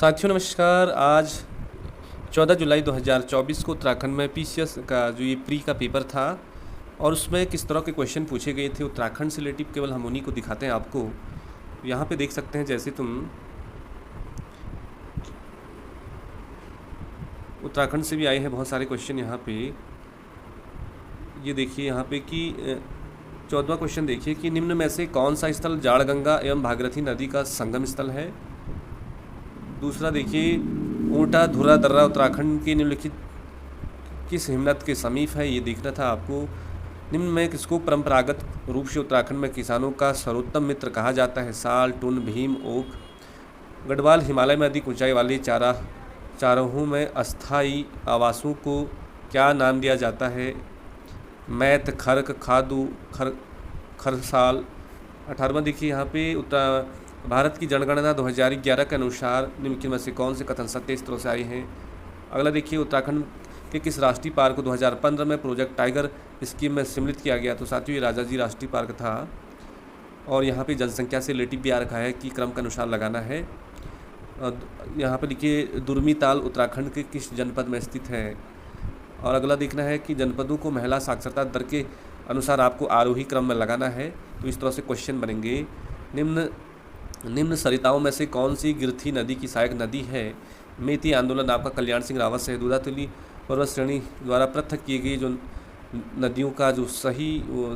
साथियों नमस्कार। आज 14 जुलाई 2024 को उत्तराखंड में पीसीएस का जो ये प्री का पेपर था और उसमें किस तरह के क्वेश्चन पूछे गए थे उत्तराखंड से रिलेटिव, केवल हम उन्हीं को दिखाते हैं आपको। यहाँ पे देख सकते हैं, जैसे तुम उत्तराखंड से भी आए हैं बहुत सारे क्वेश्चन यहाँ पे। ये देखिए यहाँ पे कि 14वां क्वेश्चन देखिए कि निम्न में से कौन सा स्थल जाड़गंगा एवं भागीरथी नदी का संगम स्थल है। दूसरा देखिए, ऊँटा धुरा दर्रा उत्तराखंड के निम्नलिखित किस हिमनद के समीप है, ये देखना था आपको। निम्न में किसको परंपरागत रूप से उत्तराखंड में किसानों का सर्वोत्तम मित्र कहा जाता है। साल, टुन, भीम, ओक। गढ़वाल हिमालय में अधिक ऊंचाई वाले चारों में अस्थायी आवासों को क्या नाम दिया जाता है। मैत, खर्क, खादू, खरसाल। 18वां देखिए यहाँ पे भारत की जनगणना 2011 के अनुसार निम्नलिखित में से कौन से कथन सत्य इस तरह से आए हैं। अगला देखिए, उत्तराखंड के किस राष्ट्रीय पार्क को 2015 में प्रोजेक्ट टाइगर स्कीम में सम्मिलित किया गया। तो साथियों, ये राजाजी राष्ट्रीय पार्क था। और यहाँ पे जनसंख्या से रिलेटिव भी आ रखा है कि क्रम के अनुसार लगाना है। यहाँ पे लिखिए, दुर्मी ताल उत्तराखंड के किस जनपद में स्थित है। और अगला देखना है कि जनपदों को महिला साक्षरता दर के अनुसार आपको आरोही क्रम में लगाना है। तो इस तरह से क्वेश्चन बनेंगे। निम्न सरिताओं में से कौन सी गिरथी नदी की सहायक नदी है। मेती आंदोलन आपका कल्याण सिंह रावत से। दूधातुली पर्वत श्रेणी द्वारा पृथक की गई जो नदियों का जो सही वो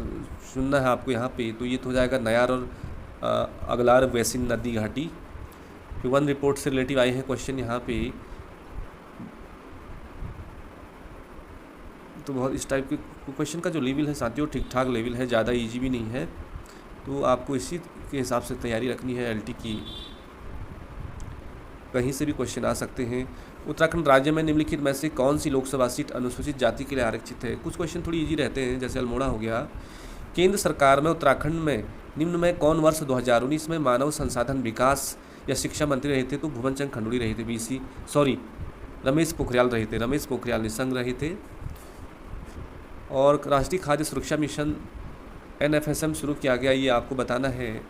चुनना है आपको यहाँ पे, तो ये तो हो जाएगा नयार और अगलार बेसिन नदी घाटी। वन रिपोर्ट से रिलेटिव आए हैं क्वेश्चन यहाँ पे। तो बहुत इस टाइप के क्वेश्चन का जो लेवल है साथियों, ठीक ठाक लेवल है, ज़्यादा इजी भी नहीं है। तो आपको इसी के हिसाब से तैयारी रखनी है एलटी की। कहीं से भी क्वेश्चन आ सकते हैं। उत्तराखंड राज्य में निम्नलिखित में से कौन सी लोकसभा सीट अनुसूचित जाति के लिए आरक्षित है। कुछ क्वेश्चन थोड़ी इजी रहते हैं, जैसे अल्मोड़ा हो गया। केंद्र सरकार में उत्तराखंड में निम्न में कौन वर्ष 2019 में मानव संसाधन विकास या शिक्षा मंत्री रहे थे। तो भुवन चंद खंडूरी रहे थे। रमेश पोखरियाल रहे थे। रमेश पोखरियाल निशंक रहे थे। और राष्ट्रीय खाद्य सुरक्षा मिशन NFSM शुरू किया गया, ये आपको बताना है।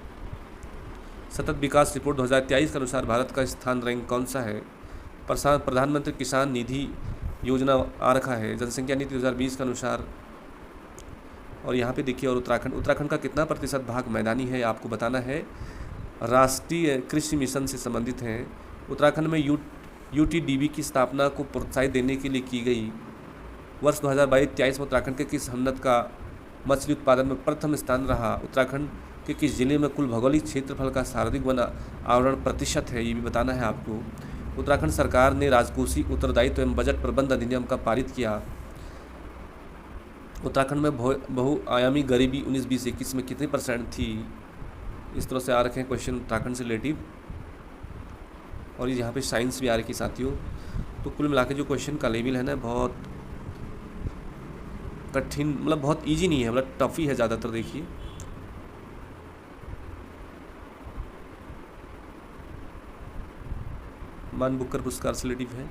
सतत विकास रिपोर्ट 2023 के अनुसार भारत का स्थान रैंक कौन सा है। प्रधानमंत्री किसान निधि योजना आ रखा है जनसंख्या नीति 2020 के अनुसार। और यहाँ पे देखिए, और उत्तराखंड का कितना प्रतिशत भाग मैदानी है आपको बताना है। राष्ट्रीय कृषि मिशन से संबंधित हैं। उत्तराखंड में UTDB की स्थापना को प्रोत्साहित देने के लिए की गई। वर्ष 2022-23 में उत्तराखंड के किस हिमनद का मछली उत्पादन में प्रथम स्थान रहा। उत्तराखंड के किस जिले में कुल भौगोलिक क्षेत्रफल का सर्वाधिक वन आवरण प्रतिशत है, ये भी बताना है आपको। उत्तराखंड सरकार ने राजकोषीय उत्तरदायित्व एवं बजट प्रबंध अधिनियम का पारित किया। उत्तराखंड में बहुआयामी गरीबी 19-20-21 में कितने % थी। इस तरह से आ रखे हैं क्वेश्चन उत्तराखंड से रिलेटिव। और यहाँ पे साइंस भी आ रखी साथियों। तो कुल मिला के जो क्वेश्चन का लेवल है ना, बहुत कठिन, मतलब बहुत इजी नहीं है, मतलब टफ ही है ज़्यादातर। देखिए, मान बुकर पुरस्कार से रिलेटिव है।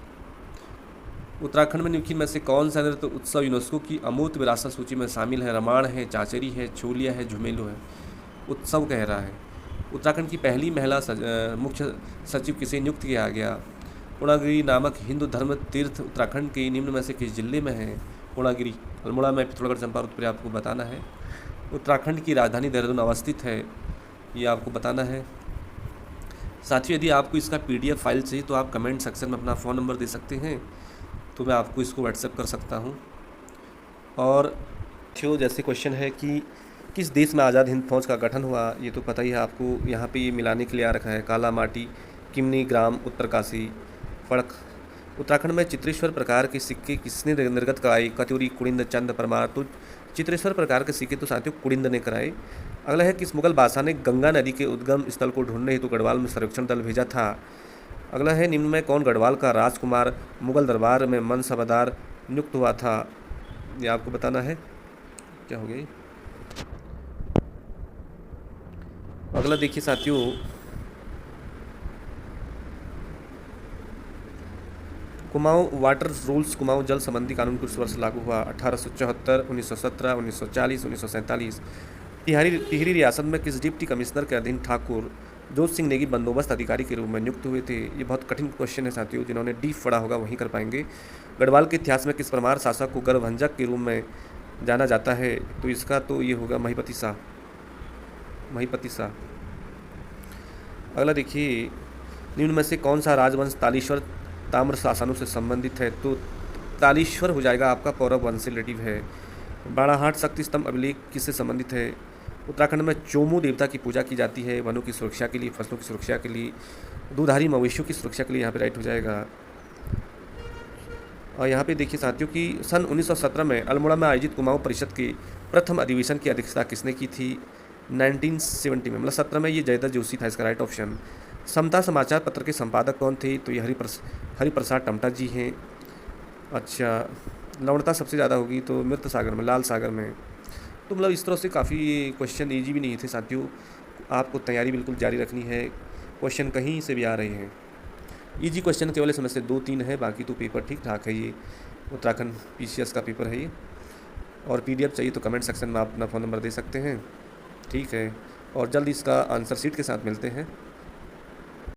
उत्तराखंड में निम्नलिखित में से कौन सा नृत्य उत्सव यूनेस्को की अमूर्त विरासत सूची में शामिल है। रामायण है, चाचरी है, छोलिया है, झुमेलो है। उत्सव कह रहा है। उत्तराखंड की पहली महिला मुख्य सचिव किसे नियुक्त किया गया। पूर्णागिरी नामक हिंदू धर्म तीर्थ उत्तराखंड के निम्न में से किस जिले में है। पूर्णागिरी अल्मोड़ा में, पिथौरागढ़, चंपावत पर आपको बताना है। उत्तराखंड की राजधानी देहरादून अवस्थित है, ये आपको बताना है। साथियों, यदि आपको इसका PDF फाइल चाहिए तो आप कमेंट सेक्शन में अपना फ़ोन नंबर दे सकते हैं, तो मैं आपको इसको व्हाट्सएप कर सकता हूँ। और जैसे क्वेश्चन है कि किस देश में आज़ाद हिंद फौज का गठन हुआ, ये तो पता ही है आपको। यहाँ पे ये मिलाने के लिए आ रखा है। काला माटी, किमनी ग्राम, उत्तरकाशी, फड़क। उत्तराखंड में चित्रेश्वर प्रकार के सिक्के किसने निर्गत कराए। कत्यूरी, कुड़िंद, चंद, परमार। तो चित्रेश्वर प्रकार के सिक्के तो साथियों कुड़िंद ने कराए। अगला है, किस मुगल बादशाह ने गंगा नदी के उद्गम स्थल को ढूंढने हेतु गढ़वाल में सर्वेक्षण दल भेजा था। अगला है, निम्न में कौन गढ़वाल का राजकुमार मुगल दरबार में मनसबदार नियुक्त हुआ था, ये आपको बताना है। क्या हो गई। अगला देखिए साथियों, कुमाऊं वाटर रूल्स, कुमाऊं जल संबंधी कानून किस वर्ष लागू हुआ। 1874, 1917, 1940, 1947। टिहरी रियासत में किस डिप्टी कमिश्नर के अधीन ठाकुर जोत सिंह नेगी बंदोबस्त अधिकारी के रूप में नियुक्त हुए थे। ये बहुत कठिन क्वेश्चन है साथियों, जिन्होंने डीप पढ़ा होगा वहीं कर पाएंगे। गढ़वाल के इतिहास में किस परमार शासक को गर्भभंजक के रूप में जाना जाता है? तो इसका तो ये होगा महीपति शाह, महीपति शाह। अगला देखिए, निम्न में से कौन सा राजवंश तालीश्वर ताम्र शासनों से संबंधित है? तो तालीश्वर हो जाएगा आपका, पौरव वंश से रिलेटिव है। बाड़ाहाट शक्ति स्तंभ अभिलेख किससे संबंधित है? उत्तराखंड में चोमू देवता की पूजा की जाती है, वनों की सुरक्षा के लिए, फसलों की सुरक्षा के लिए, दूधारी मवेशियों की सुरक्षा के लिए, यहाँ पे राइट हो जाएगा। और यहाँ पे देखिए साथियों कि सन 1917 में अल्मोड़ा में आयोजित कुमाऊं परिषद के प्रथम अधिवेशन की अध्यक्षता किसने की थी? 1970 में, मतलब 17 में। ये जयदत्त जोशी था, इसका राइट ऑप्शन। समता समाचार पत्र के संपादक कौन थे? तो ये हरिप्रसाद टमटा जी हैं। अच्छा, लवणता सबसे ज़्यादा होगी तो मृत सागर में, लाल सागर में। तो मतलब इस तरह से काफ़ी क्वेश्चन ईजी भी नहीं थे साथियों, आपको तैयारी बिल्कुल जारी रखनी है, क्वेश्चन कहीं से भी आ रहे हैं। ईजी क्वेश्चन केवल इसमें से 2-3 है, बाकी तो पेपर ठीक ठाक है। ये उत्तराखंड PCS का पेपर है ये। और PDF चाहिए तो कमेंट सेक्शन में आप अपना फ़ोन नंबर दे सकते हैं, ठीक है। और जल्द इसका आंसर शीट के साथ मिलते हैं।